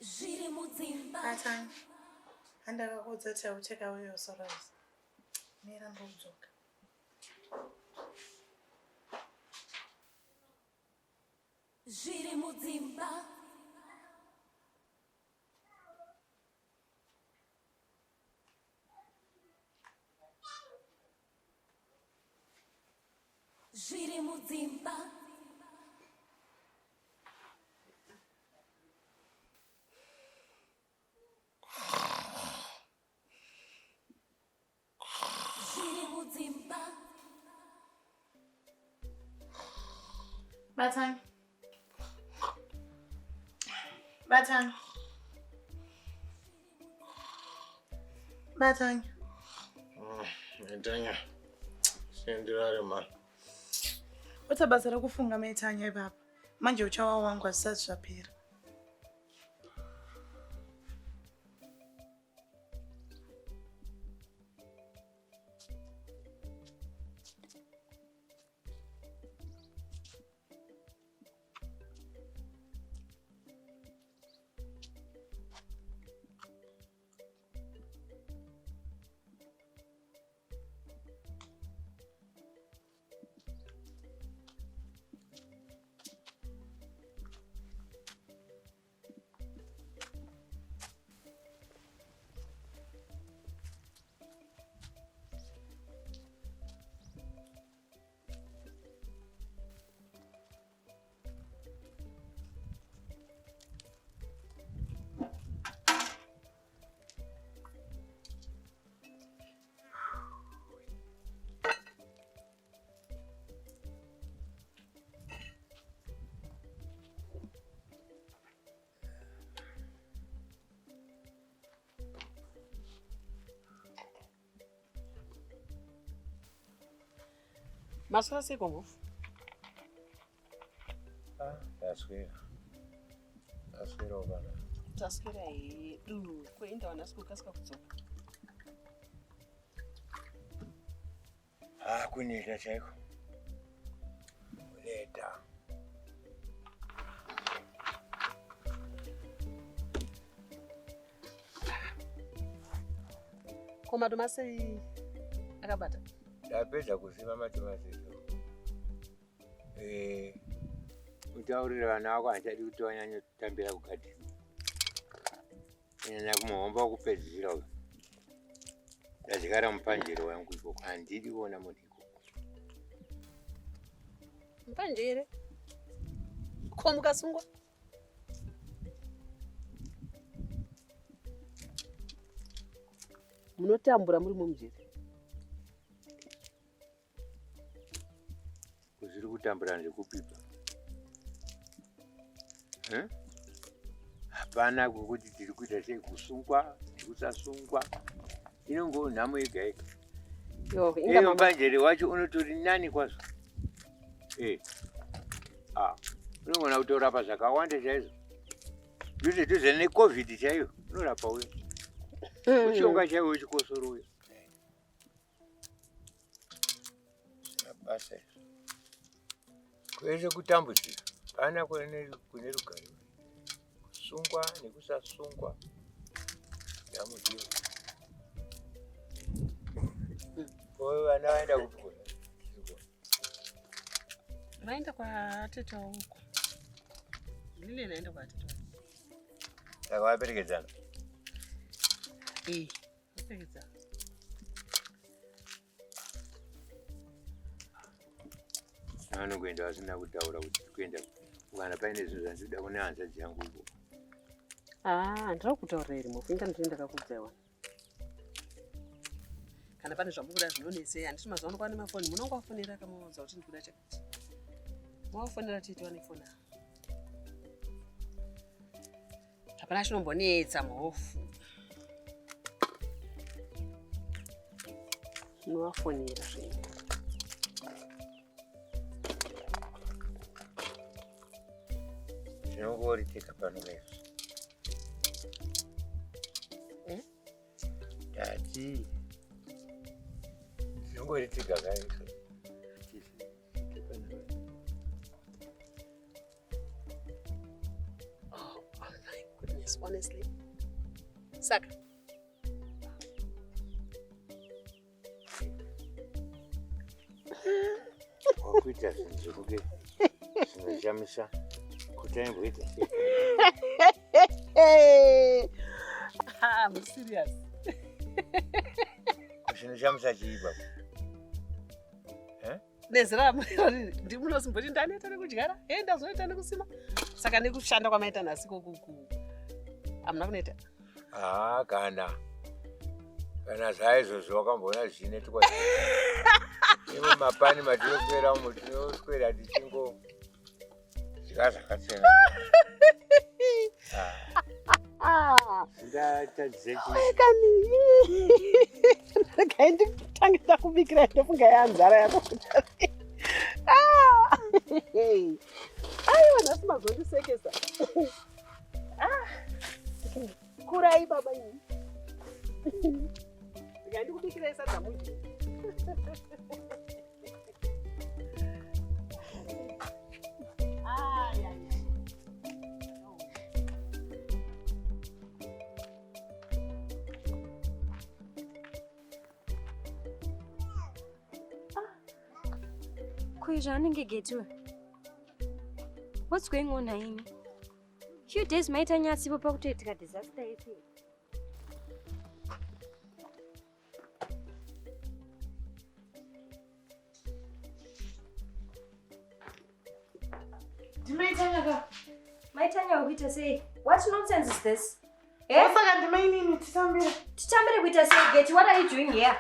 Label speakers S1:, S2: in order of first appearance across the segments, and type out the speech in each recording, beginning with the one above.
S1: Zviri Mudzimba.
S2: Atang. Handakakuudza kuti ucheka uyo sorrows. Miramba udzoka.
S1: Zviri Mudzimba. Zviri Mudzimba. Zviri Mudzimba.
S2: Batang. Batang. Batang.
S3: Metanya. Sendirare man.
S2: Utabasa rakufunga metanya ibaba. Manje uchawa wangu asasi zvapera.
S4: Maswera sei kombofu?
S3: Taswera bana.
S4: Taswera hedu kwenda wanasiku kasika kudzoka.
S3: Kuneta chaiko. Kuneta.
S4: Koma domasei akabata.
S3: Ndapedza kuziva matomasi. Utaurira vana vako hachadi kuti vanyanye kutambira kugadhini. Kunyanya kumuhomba wokupedzisira uyu. Ndazvikara mupanjere wangu ikoko, handidi kuona munhu ikoko.
S4: Mupanjere? Ko mukasungwa? Munotambura muri mumujere.
S3: Kuzviri kutambura ndekupipa. Hapana kuti tiri kuita sei kusungwa, kusasungwa. Inongo nhamo yega yega.
S4: Yo, inga mama.
S3: Mupanjere wacho unotori nani kwazvo. Unogona kutorapa zvakawanda chaizvo. Dhuze neCovid chaiyo, unorapa uyo. Mushonga chaiwo wechikosoro uyo. Basa izvo. Kwese kutambudzira, pana kune rugare. Kusungwa nekusasungwa. Ndamudziwa. Oyo vana vaenda kupona.
S4: Vaenda kwa teta huko. Lile naenda kwa teta.
S3: Saka vaperekedzana.
S4: Vaperekedzana.
S3: Anokuenda vasina kutaura kuti kuenda kana paine zvinhu zvandinoda kune hanzvadzi yangu ipo.
S4: Ndiri kutaurira iri mufinga ndinoenda kakudzewa. Kana pane zvamukuda zvinonesei handiti mazuva ano mafoni munongowafonera kamaudza kuti ndikuda chakati. Mwawafonera titi wane foni. Hapana chinombonetsa muhofu. Muwafonera zvinhu.
S3: Zvinongoritika pano izvo. Tati. Zvinongoritika kaizvo.
S4: this, honestly. Saka.
S3: Wakuita zvinzuruke zvinoshamisa kuti aimboita sei.
S4: I'm serious.
S3: Zvinoshamisa chiipa.
S4: Nezera ndimunosimboti ndanoita nekudyara ndazoita nekusima saka nekushanda kwamaita nhasi hamuna kunoita
S3: kana zvaizvozvo wakamboona zvichinoitwa iwe mapani matinoswera umo tinoswera tichingo dya zvakasiyana.
S4: regai nditangisa kubikira ndofunga yanzara yako aiwa nhasi mazondisekesa kurai baba ini regai ndikubikirai sadza mudyi
S5: What's going on, Naimi? Few days maita nyasi popa kutoitika disaster yetu.
S2: Ndimaitanya
S5: Maitanya ukuita sei? What nonsense is this?
S2: Saka ndimainini titambire.
S5: Titambire kuita sei? Get what are you doing here?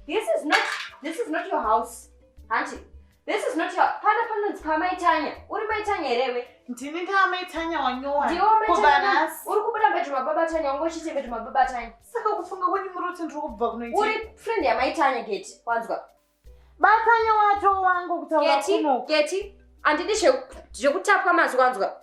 S5: This is not your house. Auntie, this is not your panopons pamaitanya. Uri maitanya erewe.
S2: Ndini ndamaitanya wanyowa.
S5: Ndiwo maitanya. Uri kubuda bedroom baba tanya ngochite bedroom baba tanya.
S2: Saka kufunga kwenye muruti ndiri kubva kunoita.
S5: Uri friend ya maitanya Geti. Wanzwa.
S2: Batanya wacho wangu kutaura kuno.
S5: Geti. Andidi zvekutapwa mazwi wanzwa.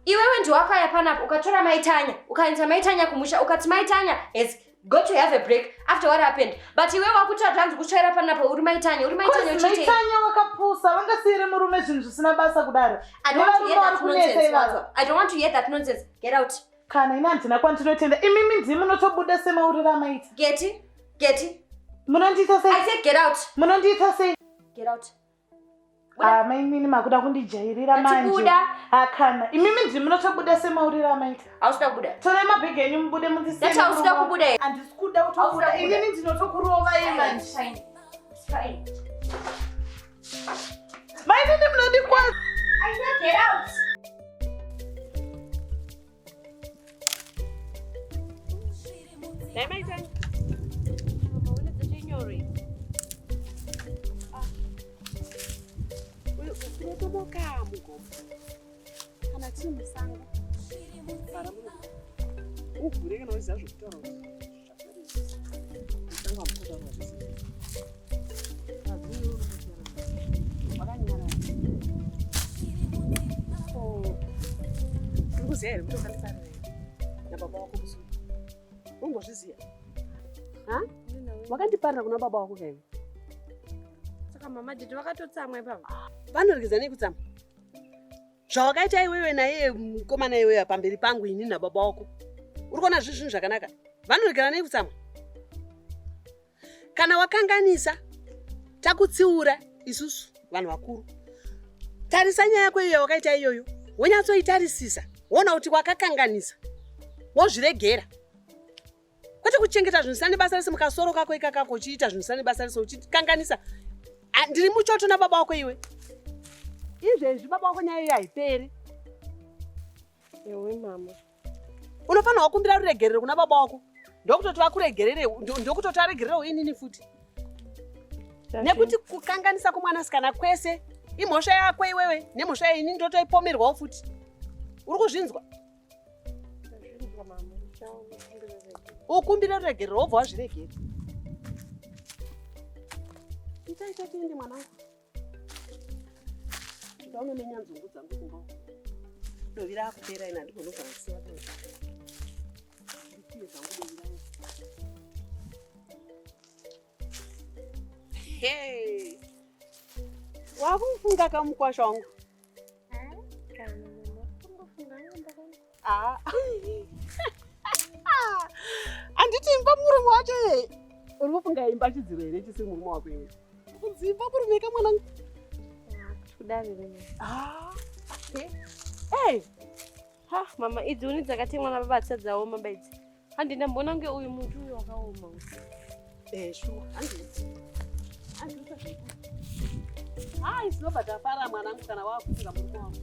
S5: Iwewe ndi wakaya panapo ukatora maitanya, ukaenza maitanya kumusha, ukati maitanya has got to have a break after what happened. But iwewe wakutora hanzi kutsvaira panapo uri maitanya uchite.
S2: Maitanya wakapusa, vangasiyire murume zvinhu zvisina basa kudaro.
S5: I don't want to hear that nonsense. I don't want to hear that nonsense. Get out.
S2: Kana ina ndina kwandinotenda. Imimi ndimu notobuda semaurira amaita.
S5: Geti.
S2: Munondiita sei?
S5: I said get out.
S2: Munondiita sei?
S5: Get out.
S2: Maimini makuda kundijairira manje. Kana imimi ndimu notobuda semaurira amaita.
S5: Hausuda kubuda.
S2: Tore mabhegi enyu mubude mundisema.
S5: That's hausuda kubuda.
S2: Andisikuda utobuda. Imimi ndinotokurova manje.
S5: Fine.
S2: Maimini munondikwaza.
S5: I said get out.
S4: Dai maitanya. Unotomoka mugomo kana tiri musango ugure kana uziva zvekutaura musango hamutotaura wakanyara uri kuziva here kuti ukandifarira nababa wako kusuku umbozviziva wakandiparira kuna baba wako kaiwe
S5: Saka mama didi wakatotsamwa ipapo.
S4: Vanoregeza nekutsamwa. Zvawakaita iwewe naye mukomana iwewe pamberi pangu ini nababa wako. Uri kuona zvinhu zvakanaka. Vanoregera nekutsamwa. Kana wakanganisa takutsiura isusu vanhu vakuru. Tarisa nyaya yako iyo wakaita iyoyo. Wonyatsoitarisisa. Wona kuti wakakanganisa. Wozviregera. Kwete kuchengeta zvinhu zvisina nebasa rese mukasoro kako ikakako uchiita zvinhu zvisina nebasa rese uchikanganisa. Ndiri muchoto nababa wako iwe. Izvezvi baba wako nyaya iyo haiperi.
S5: Ewe mama.
S4: Unofanira wakumbira ruregerero kuna baba wako. Ndokutoti vakuregerere, ndokutoti aregererewo inini futi. Nekuti kukanganisa kumwanasikana kwese imhosva yako iwewe nemhosva ini ndotoipomerwawo futi. Uri kuzvinzwa? Ukumbire ruregerero wobva wazviregera. Itaita tiende mwanangu. Ndaunomenya nzungu dzangu kumba. Dovira kupera ina ndiko ndokanisiya kuti. Ndikie zangu dovira. Hey. Wakufunga kamukwasha wangu.
S5: Kana mama, funga ngamba kana.
S4: Anditi imba murume wacho uri kufunga imba chidziro here chisiri murume wako iwe kudzimba murume kamwanangu
S5: mama idzi uni dzakatemwa nababa dzisati dzaoma baidzi handina mbona nge uyu muti uyu wakaoma
S4: shuwa isinobva tafara mwanangu kana wakufunga murume wako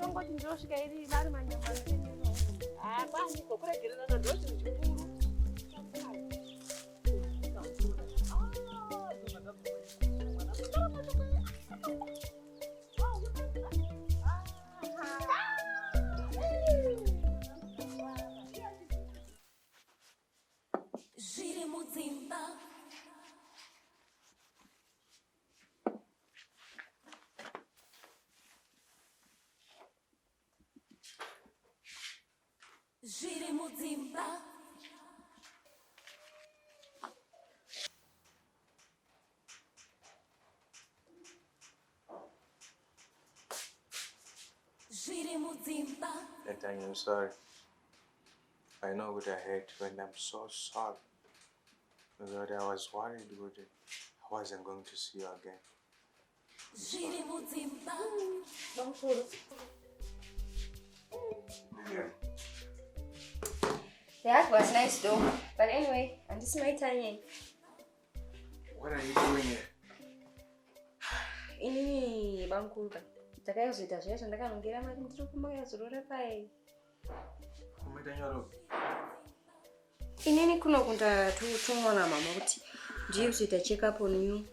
S5: tongoti ndosvika iri vari manyama
S4: kwandiko kuregererana ndo chinhu chikuru
S1: Zviri Mudzimba. Zviri Mudzimba. Zviri Mudzimba.
S6: Nathaniel, I'm sorry. I know what I hate, and I'm so sorry. But I was worried about it. I wasn't going to see you again.
S1: Zviri Mudzimba.
S5: That was nice though. But anyway, and this is my time.
S6: What are you doing here?
S5: Ini bangkuba. Takayozoita zviya zvandakanongera mari ndiri kumakazorora pai. Inini kunokunda tutumwa namama kuti ndiye kuzoita check up on you.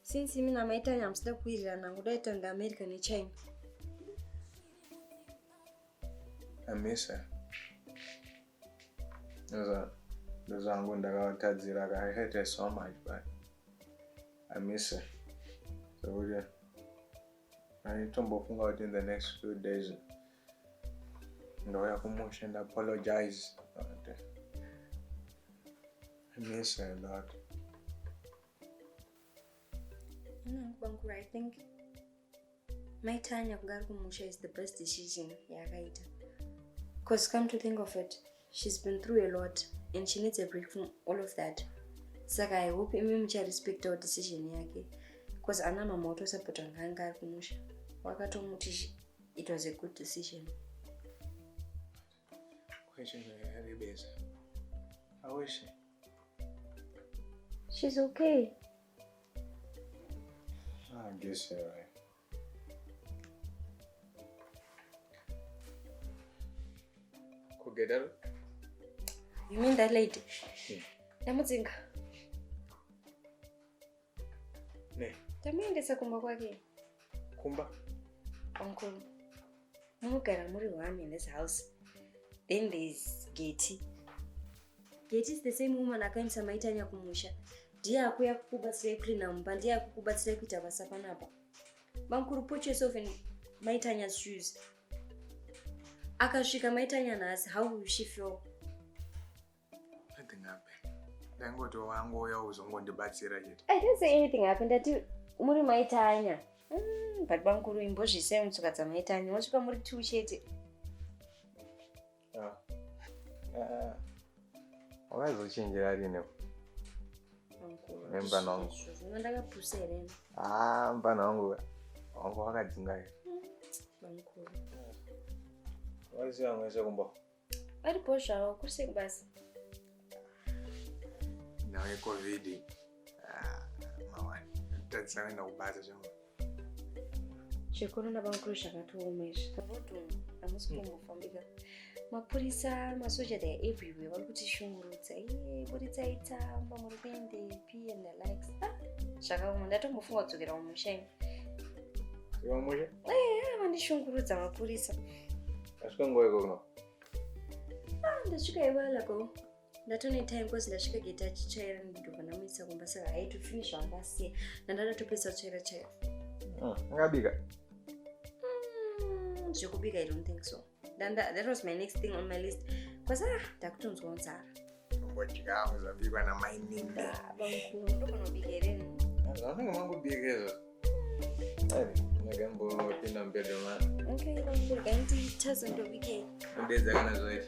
S5: Since mina maitanya amusida kuwirirana kudaita ngeAmerica neChina.
S6: I miss her. There's one ndakawatadzira. I hate her so much, but I miss her. So yeah. I tombofunga out in the next few days. Ndoya kumusha and apologize. I miss her a lot.
S5: Bankura, I think maitanya kugara kumusha is the best decision yakaita. Because come to think of it, she's been through a lot and she needs a break from all of that. Saka I hope imi mucha respect our decision yake. Because ana mama auto support nganga ari kumusha. Wakatomuti it was a good decision.
S6: Question very busy. How is she?
S5: She's okay.
S6: I guess you're right. Kugedal?
S5: You mean that lady? Namudzinga.
S6: Ne.
S5: Tamuendesa kumba kwake.
S6: Kumba?
S5: Uncle. Mugara muri one in this house. Then there's Geti. Geti is the same woman akaendesa maitanya kumusha. Ndiye akuya kukubatsira clean mumba, ndiye akukubatsira kuita basa panapa. Bankuru, put yourself in Maitanya's shoes. Akasvika Maitanya nhasi, how will she feel?
S6: Nothing happened. Dangote wangoya uzongondibatsira chete.
S5: I didn't say anything happened. That muri Maitanya. But Bankuru imbozvise mutsoka dzamaitanya. Wasvika muri two chete.
S6: Wakazochenjera rini? Mbana wangu.
S5: Ndakapusa here.
S6: Mbana wangu wakadzinga here.
S5: Bankuru.
S6: Waziva mwese kumba?
S5: Aripo zvavo, kurise kubasa.
S6: Nawe COVID. Mawani. Tadzisa kuenda kubasa changu.
S5: Zvikuru naBankuru zvakatooma izvi. Sabotu hamusi kumbofambika. Mapurisa, masoja, they are everywhere. Vari kutishungurudza. Buritsai tsamba, muri kuendepi and the likes. Zvakaoma, ndatombofunga kudzokera kumusha ino.
S6: Iwa musha?
S5: Vandishungurudza mapurisa.
S6: Asvika nguva iko kuno?
S5: Ndasvika iwala ko. Ndatone time because ndasvika Geti achichaira ndobva ndamuisa kumba saka haitofinish zvangasiya. Ndandatopedza kuchaira.
S6: Ngabika?
S5: Zvekubika, I don't think so. That was my next thing on my list. Because ndakutonzwa nzara.
S6: Ngochikamu zabikwa na mainini.
S5: Bankuru, ndokunobika here.
S6: Unenge mangobikeza. Nagambo pinda mbedo man.
S5: Okay, I'm going to tell them to be gay.
S6: Ndeza kana zoe.